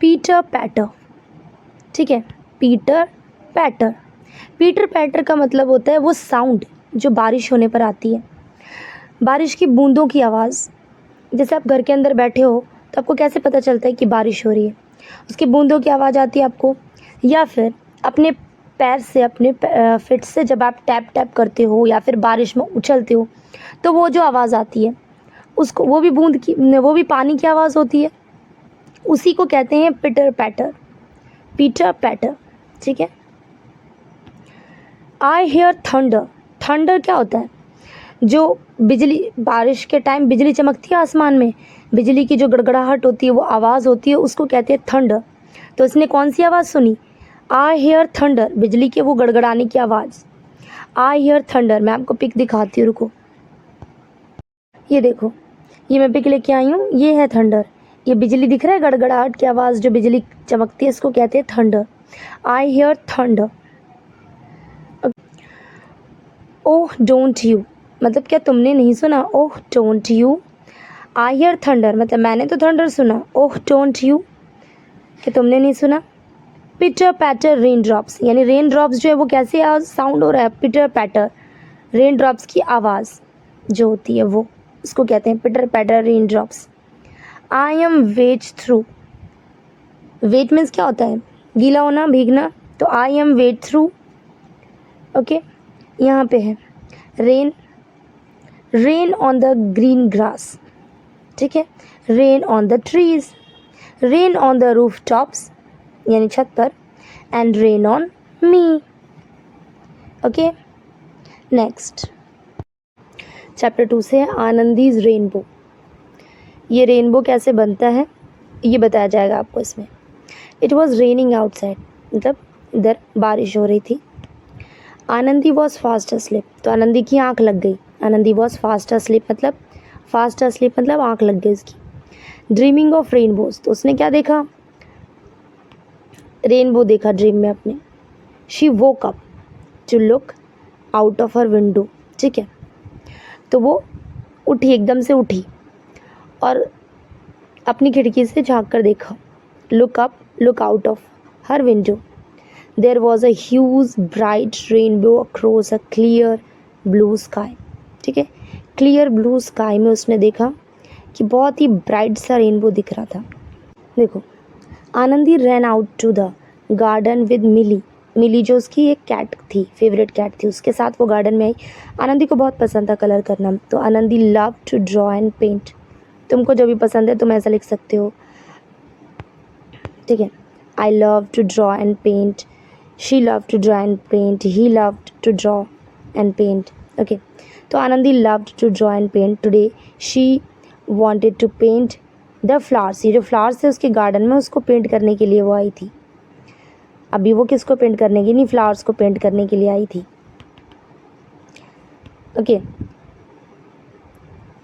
Pitter patter, ठीक है, pitter patter. Pitter patter का मतलब होता है वो साउंड जो बारिश होने पर आती है, बारिश की बूंदों की आवाज़। जैसे आप घर के अंदर बैठे हो तो आपको कैसे पता चलता है कि बारिश हो रही है, उसकी बूंदों की आवाज़ आती है आपको। या फिर अपने पैर से, अपने फिट से जब आप टैप टैप करते हो या फिर बारिश में उछलते हो तो वो जो आवाज़ आती है उसको, वो भी बूंद की, वो भी पानी की आवाज़ होती है, उसी को कहते हैं पीटर पैटर, पीटर पैटर, ठीक है। आई हेयर थंडर, थंडर क्या होता है, जो बिजली, बारिश के टाइम बिजली चमकती है आसमान में, बिजली की जो गड़गड़ाहट होती है, वो आवाज़ होती है, उसको कहते हैं थंडर। तो इसने कौन सी आवाज़ सुनी, आई हेयर थंडर, बिजली के वो गड़गड़ाने की आवाज़, आई हेयर थंडर। मैं आपको पिक दिखाती हूँ, रुको, ये देखो, ये मैं पिक लेके आई हूँ, ये है थंडर, ये बिजली दिख रहा है, गड़गड़ाहट की आवाज़ जो बिजली चमकती है, इसको कहते हैं thunder, I hear thunder. Oh don't you, मतलब क्या तुमने नहीं सुना, oh don't you. I hear thunder, मतलब मैंने तो थंडर सुना, ओह डोंट यू, कि तुमने नहीं सुना। पिटर पैटर रेन ड्रॉप्स, यानी रेन ड्रॉप्स जो है वो कैसे साउंड हो रहा है, पिटर पैटर, रेन ड्रॉप्स की आवाज़ जो होती है वो, उसको कहते हैं pitter patter raindrops. I am wet through, wet means क्या होता है, गीला होना, भीगना, तो I am wet through, okay. यहाँ पे है rain, rain on the green grass, ठीक है, rain on the trees, rain on the rooftops, यानी छत पर, and rain on me, okay. Next chapter 2 से है आनंदीज रेनबो। ये रेनबो कैसे बनता है ये बताया जाएगा आपको इसमें। इट वॉज रेनिंग आउटसाइड, मतलब इधर बारिश हो रही थी। आनंदी वॉज फास्ट अस्लीप, तो आनंदी की आँख लग गई, आनंदी वॉज फास्ट अस्लीप, मतलब फास्ट अस्लीप मतलब आँख लग गई उसकी। ड्रीमिंग ऑफ रेनबोज, तो उसने क्या देखा, रेनबो देखा ड्रीम में अपने। She woke up to look out of her window, ठीक है, तो वो उठी, एकदम से उठी और अपनी खिड़की से झाँक कर देखा, look up, look out of her window. There was a huge bright rainbow across a clear blue sky, ठीक है, क्लियर ब्लू स्काई में उसने देखा कि बहुत ही ब्राइट सा रेनबो दिख रहा था। देखो, Anandi ran out to the garden with Mili, Mili जो उसकी एक कैट थी, फेवरेट कैट थी, उसके साथ वो गार्डन में आई। आनंदी को बहुत पसंद था कलर करना, तो Anandi love to draw and paint, तुमको जो भी पसंद है तुम ऐसा लिख सकते हो, ठीक है। I love to draw and paint, she love to draw and paint, he love to draw and paint, okay. तो Anandi loved to draw and paint, today she wanted to paint the flowers, ये जो flowers थे उसके garden में, उसको paint करने के लिए वो आई थी। अभी वो किसको पेंट करने की नहीं, फ्लावर्स को पेंट करने के लिए आई थी, okay.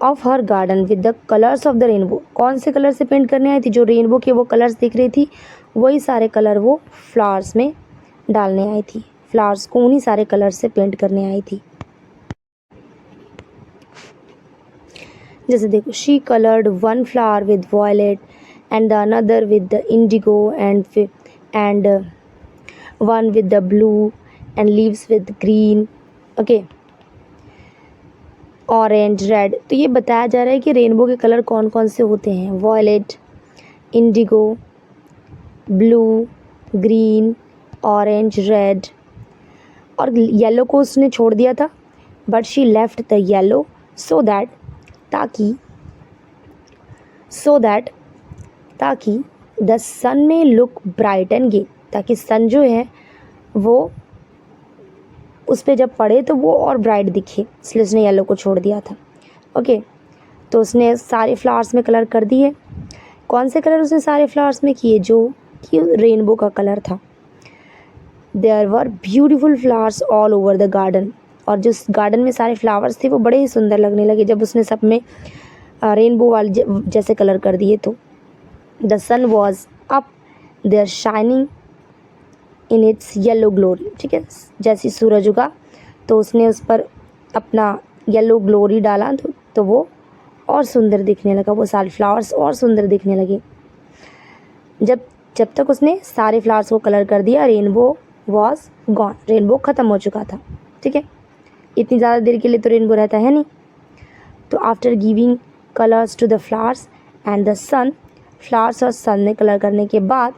Of her garden with the colours of the rainbow, कौन से कलर से पेंट करने आई थी, जो रेनबो के वो कलर्स दिख रही थी वही सारे कलर वो फ्लावर्स में डालने आई थी, फ्लावर्स को उन्हीं सारे कलर से पेंट करने आई थी। जैसे देखो, she coloured one flower with violet and the another with the indigo and one with the blue and leaves with green, okay, orange, red. तो ये बताया जा रहा है कि रेनबो के कलर कौन कौन से होते हैं, violet, indigo, blue, green, orange, red, और येलो को उसने छोड़ दिया था, but she left the yellow so that, ताकि द सन में लुक ब्राइट एंड गे, ताकि सन जो है वो उस पर जब पड़े तो वो और ब्राइट दिखे, इसलिए उसने येलो को छोड़ दिया था, ओके। तो उसने सारे फ्लावर्स में कलर कर दिए। कौन से कलर उसने सारे फ्लावर्स में किए, जो कि रेनबो का कलर था। There were beautiful flowers all over the garden, और जो गार्डन में सारे फ्लावर्स थे वो बड़े ही सुंदर लगने लगे जब उसने सब में रेनबो वाले जैसे कलर कर दिए। तो the sun was up there shining in its yellow glory, ठीक है, जैसे सूरज उगा तो उसने उस पर अपना येलो ग्लोरी डाला, तो वो और सुंदर दिखने लगा, वो सारे फ्लावर्स और सुंदर दिखने लगे। जब जब तक उसने सारे फ्लावर्स को कलर कर दिया, रेनबो वॉज गॉन, रेनबो ख़त्म हो चुका था। ठीक है, इतनी ज़्यादा देर के लिए तो रेनबो रहता है नहीं। तो after giving colours to the flowers and the sun, flowers और सन ने कलर करने के बाद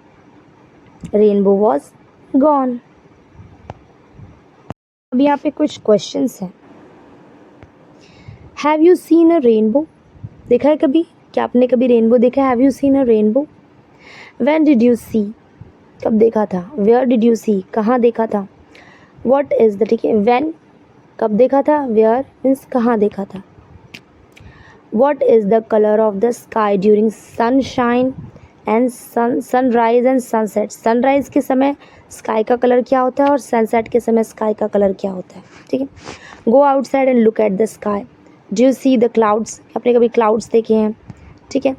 रेनबो वॉज गॉन। अब यहाँ पे कुछ क्वेश्चंस हैं। Have you seen a rainbow, देखा है कभी? क्या आपने कभी रेनबो देखा है? Have you seen a rainbow? When did you see, कब देखा था? वेयर डिड यू सी, कहाँ देखा था? व्हाट इज़ द, ठीक है, व्हेन कब देखा था, वेयर मीन्स कहाँ देखा था। What is the colour of the sky during sunshine and sunrise and sunset, sunrise के समय स्काई का कलर क्या होता है और सनसेट के समय स्काई का कलर क्या होता है। ठीक है, go outside and look at the sky, do you see the clouds, आपने कभी क्लाउड्स देखे हैं? ठीक है,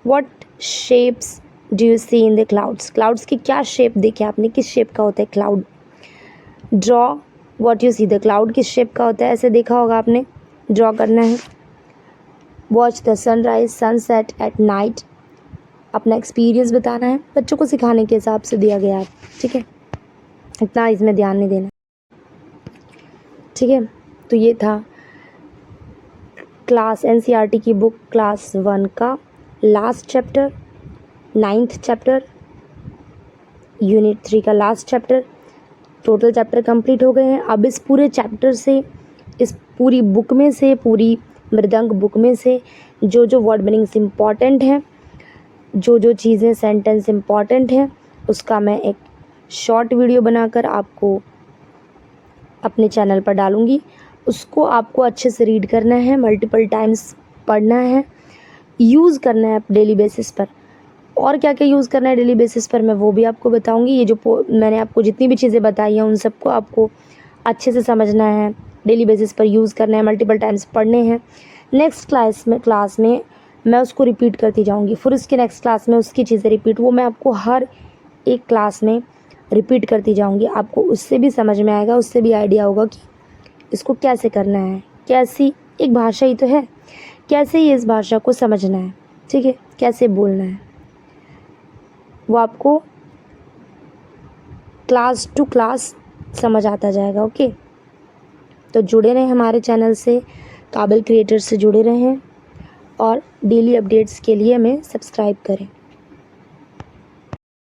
what shapes do you see in the clouds, clouds की क्या शेप देखे आपने, किस शेप का होता है cloud? Draw what you see, the cloud किस शेप का होता है, ऐसे देखा होगा आपने, ड्रॉ करना है। Watch the sunrise sunset at night, अपना एक्सपीरियंस बताना है, बच्चों को सिखाने के हिसाब से दिया गया है। ठीक है, इतना इसमें ध्यान नहीं देना। ठीक है, तो ये था क्लास एनसीईआरटी की बुक क्लास 1 का last chapter, 9th chapter, unit 3 का last chapter. Total chapter complete हो गए हैं। अब इस पूरे चैप्टर से, इस पूरी बुक में से, पूरी मृदंग बुक में से जो जो वर्ड मीनिंग्स इम्पॉर्टेंट हैं, जो जो चीज़ें सेंटेंस इम्पॉर्टेंट हैं, उसका मैं एक शॉर्ट वीडियो बनाकर आपको अपने चैनल पर डालूँगी। उसको आपको अच्छे से रीड करना है, मल्टीपल टाइम्स पढ़ना है, यूज़ करना है डेली बेसिस पर। और क्या क्या यूज़ करना है डेली बेसिस पर मैं वो भी आपको बताऊंगी। ये जो मैंने आपको जितनी भी चीज़ें बताई हैं उन सबको आपको अच्छे से समझना है, डेली बेसिस पर यूज़ करना है, मल्टीपल टाइम्स पढ़ने हैं। नेक्स्ट क्लास में मैं उसको रिपीट करती जाऊंगी, फिर उसके नेक्स्ट क्लास में उसकी चीज़ें रिपीट, वो मैं आपको हर एक क्लास में रिपीट करती जाऊँगी। आपको उससे भी समझ में आएगा, उससे भी आइडिया होगा कि इसको कैसे करना है, कैसी, एक भाषा ही तो है, कैसे ही इस भाषा को समझना है। ठीक है, कैसे बोलना है, वो आपको क्लास टू क्लास समझ आता जाएगा। ओके, तो जुड़े रहें हमारे चैनल से, काबिल क्रिएटर से जुड़े रहें और डेली अपडेट्स के लिए हमें सब्सक्राइब करें।